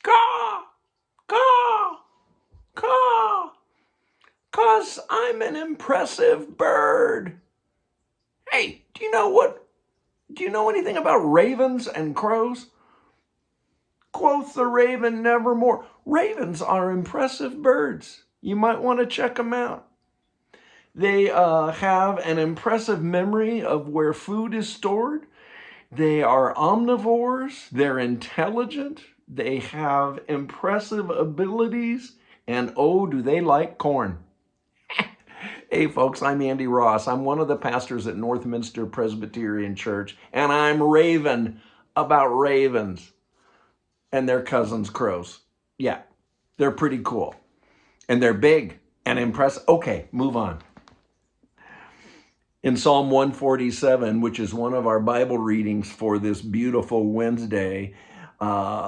Caw, caw, caw, 'cause I'm an impressive bird. Hey, do you know anything about ravens and crows? Quoth the raven nevermore. Ravens are impressive birds. You might want to check them out. They have an impressive memory of where food is stored. They are omnivores. They're intelligent. They have impressive abilities. And oh, do they like corn. Hey folks, I'm Andy Ross. I'm one of the pastors at Northminster Presbyterian Church, and I'm raving about ravens and their cousins, crows. Yeah, they're pretty cool. And they're big and impressive. Okay, move on. In Psalm 147, which is one of our Bible readings for this beautiful Wednesday,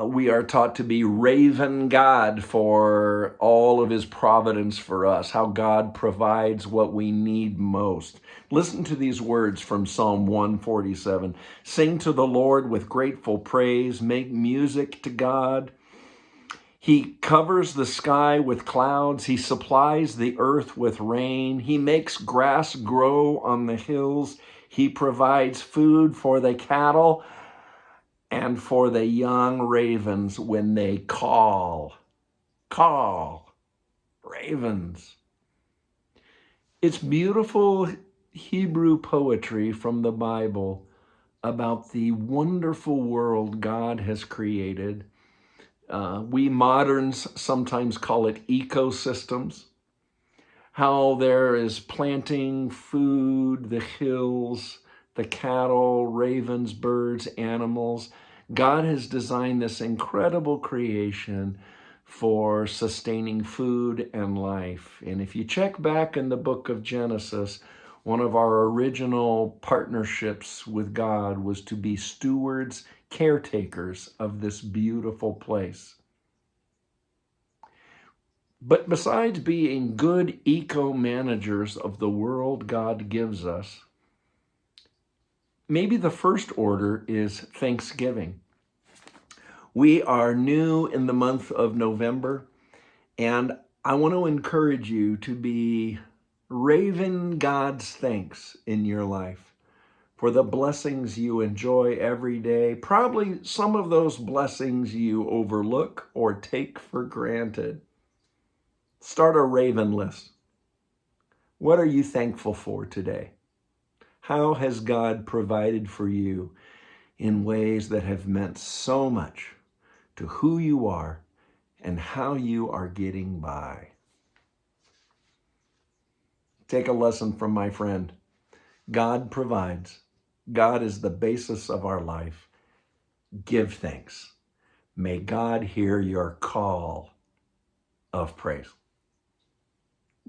we are taught to be raving God for all of his providence for us, how God provides what we need most. Listen to these words from Psalm 147. Sing to the Lord with grateful praise, make music to God. He covers the sky with clouds. He supplies the earth with rain. He makes grass grow on the hills. He provides food for the cattle and for the young ravens when they call. Ravens. It's beautiful Hebrew poetry from the Bible about the wonderful world God has created. We moderns sometimes call it ecosystems. How there is planting, food, the hills, the cattle, ravens, birds, animals. God has designed this incredible creation for sustaining food and life. And if you check back in the book of Genesis, one of our original partnerships with God was to be stewards, caretakers of this beautiful place. But besides being good eco-managers of the world God gives us, maybe the first order is Thanksgiving. We are new in the month of November, and I want to encourage you to be raving God's thanks in your life for the blessings you enjoy every day. Probably some of those blessings you overlook or take for granted. Start a raven list. What are you thankful for today? How has God provided for you in ways that have meant so much to who you are and how you are getting by? Take a lesson from my friend. God provides. God is the basis of our life. Give thanks. May God hear your call of praise.